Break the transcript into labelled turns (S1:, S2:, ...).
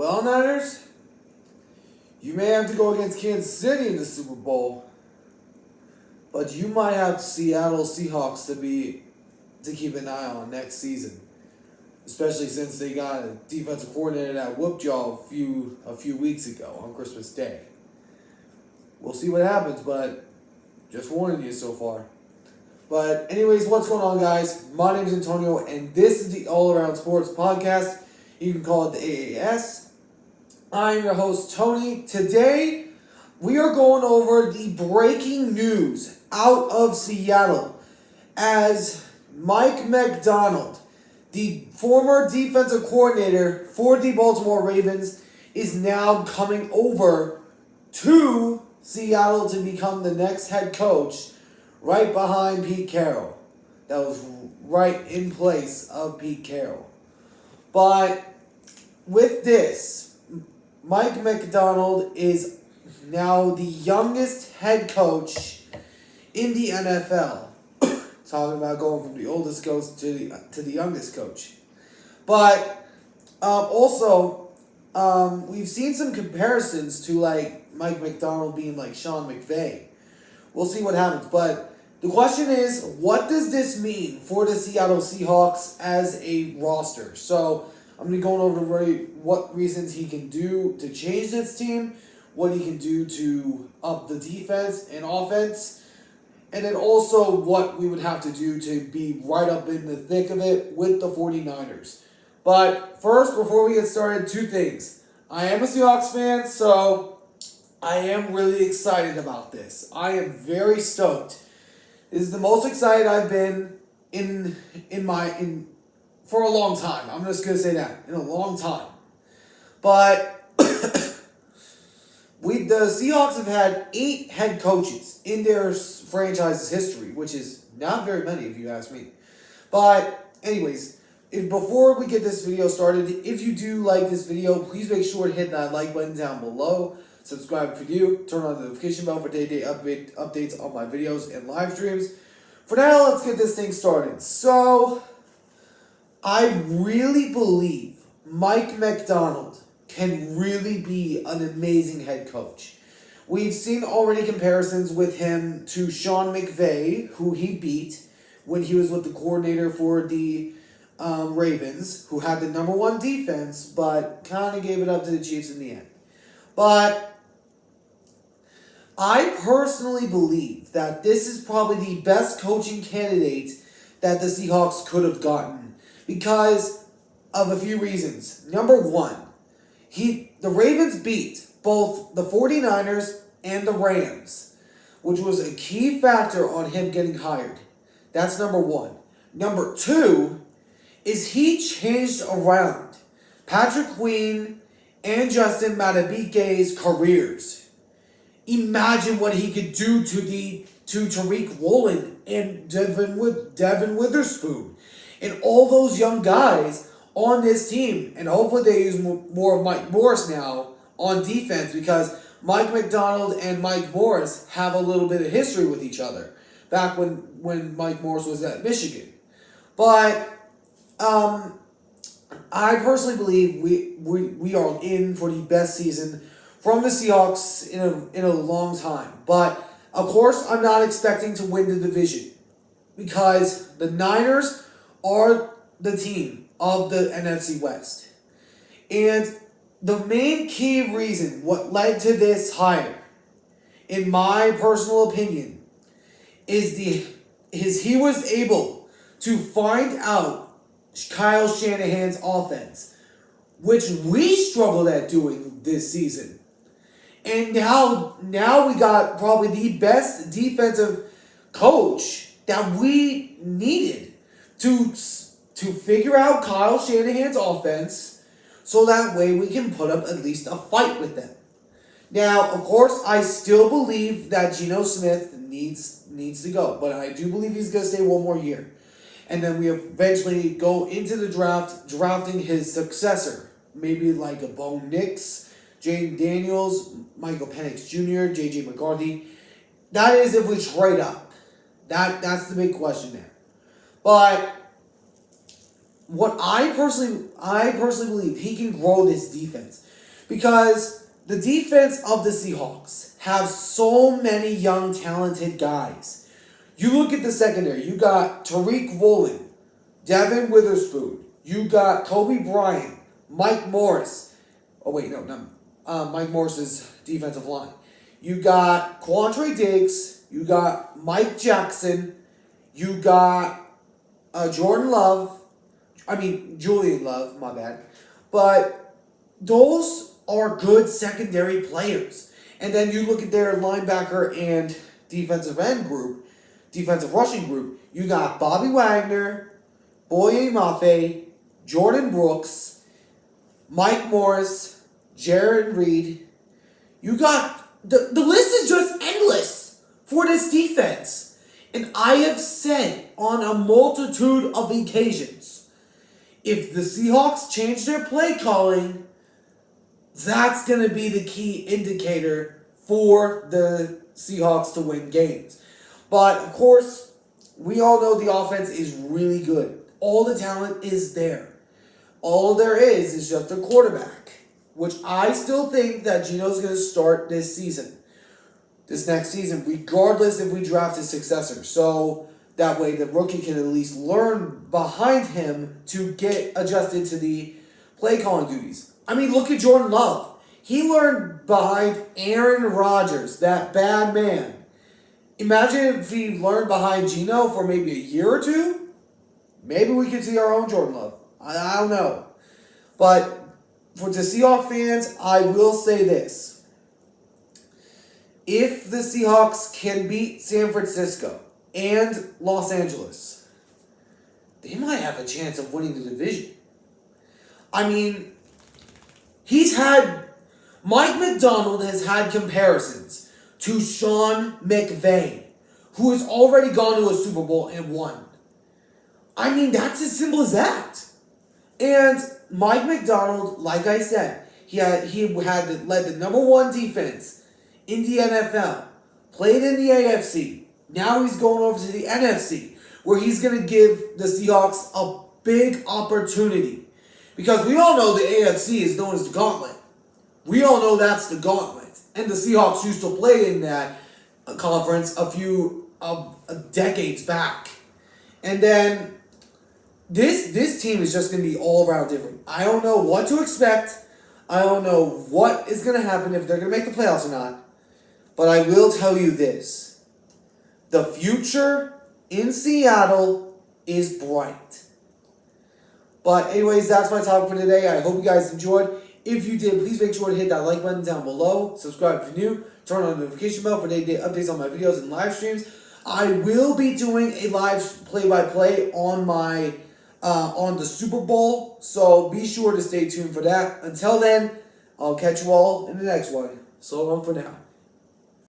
S1: Well, Niners, you may have to go against Kansas City in the Super Bowl, but you might have Seattle Seahawks to keep an eye on next season, especially since they got a defensive coordinator that whooped y'all a few weeks ago on Christmas Day. We'll see what happens, but just warning you so far. But anyways, what's going on, guys? My name is Antonio, and this is the All Around Sports Podcast. You can call it the AAS. I'm your host, Tony. Today, we are going over the breaking news out of Seattle as Mike MacDonald, the former defensive coordinator for the Baltimore Ravens, is now coming over to Seattle to become the next head coach, right behind Pete Carroll. That was right in place of Pete Carroll. But with this, Mike MacDonald is now the youngest head coach in the NFL. Talking about going from the oldest coach to the youngest coach. But also, we've seen some comparisons to like Mike MacDonald being like Sean McVay. We'll see what happens. But the question is, what does this mean for the Seattle Seahawks as a roster? So I'm going to go over what reasons he can do to change this team, what he can do to up the defense and offense, and then also what we would have to do to be right up in the thick of it with the 49ers. But first, before we get started, two things. I am a Seahawks fan, so I am really excited about this. I am very stoked. This is the most excited I've been in for a long time. I'm just going to say that. In a long time. But the Seahawks have had 8 head coaches in their franchise's history, which is not very many if you ask me. But anyways, before we get this video started, if you do like this video, please make sure to hit that like button down below. Subscribe if you do. Turn on the notification bell for day-to-day updates on my videos and live streams. For now, let's get this thing started. So, I really believe Mike MacDonald can really be an amazing head coach. We've seen already comparisons with him to Sean McVay, who he beat when he was with the coordinator for the Ravens, who had the number 1 defense, but kind of gave it up to the Chiefs in the end. But I personally believe that this is probably the best coaching candidate that the Seahawks could have gotten because of a few reasons. Number 1, the Ravens beat both the 49ers and the Rams, which was a key factor on him getting hired. That's number 1. Number 2 is he changed around Patrick Queen and Justin Madubuike's careers. Imagine what he could do to Tariq Woolen and Devin Witherspoon and all those young guys on this team. And hopefully they use more of Mike Morris now on defense because Mike MacDonald and Mike Morris have a little bit of history with each other back when Mike Morris was at Michigan. But I personally believe we are in for the best season from the Seahawks in a long time. But, of course, I'm not expecting to win the division because the Niners are the team of the NFC West. And the main key reason what led to this hire, in my personal opinion, is he was able to find out Kyle Shanahan's offense, which we struggled at doing this season. And now we got probably the best defensive coach that we needed to figure out Kyle Shanahan's offense so that way we can put up at least a fight with them. Now, of course, I still believe that Geno Smith needs to go, but I do believe he's going to stay one more year. And then we eventually go into the draft, drafting his successor. Maybe like a Bo Nix, Jane Daniels, Michael Penix Jr., J.J. McCarthy. That is if we trade up. That's the big question there. But what I personally believe, he can grow this defense. Because the defense of the Seahawks have so many young, talented guys. You look at the secondary, you got Tariq Woolen, Devin Witherspoon, you got Kobe Bryant, Mike Morris. Oh, wait, no. Mike Morris's defensive line. You got Quandre Diggs, you got Mike Jackson, you got Julian Love, my bad. But those are good secondary players. And then you look at their linebacker and defensive rushing group. You got Bobby Wagner, Boye Mafe, Jordan Brooks, Mike Morris, Jared Reed. You got the list is just endless for this defense. And I have said on a multitude of occasions, if the Seahawks change their play calling, that's going to be the key indicator for the Seahawks to win games. But, of course, we all know the offense is really good. All the talent is there. All there is just a quarterback, which I still think that Geno's going to start this next season, regardless if we draft a successor. So that way the rookie can at least learn behind him to get adjusted to the play calling duties. I mean, look at Jordan Love. He learned behind Aaron Rodgers, that bad man. Imagine if he learned behind Geno for maybe a year or two. Maybe we could see our own Jordan Love. I don't know. But for the Seahawks fans, I will say this. If the Seahawks can beat San Francisco and Los Angeles, they might have a chance of winning the division. I mean, Mike MacDonald has had comparisons to Sean McVay, who has already gone to a Super Bowl and won. I mean, that's as simple as that. And Mike MacDonald, like I said, he led the number one defense in the NFL, played in the AFC. Now he's going over to the NFC, where he's going to give the Seahawks a big opportunity. Because we all know the AFC is known as the Gauntlet. We all know that's the Gauntlet. And the Seahawks used to play in that conference a few decades back. And then this team is just going to be all around different. I don't know what to expect. I don't know what is going to happen, if they're going to make the playoffs or not. But I will tell you this. The future in Seattle is bright. But anyways, that's my topic for today. I hope you guys enjoyed. If you did, please make sure to hit that like button down below. Subscribe if you're new. Turn on the notification bell for day-to-day updates on my videos and live streams. I will be doing a live play-by-play on my on the Super Bowl. So be sure to stay tuned for that. Until then, I'll catch you all in the next one. So long for now.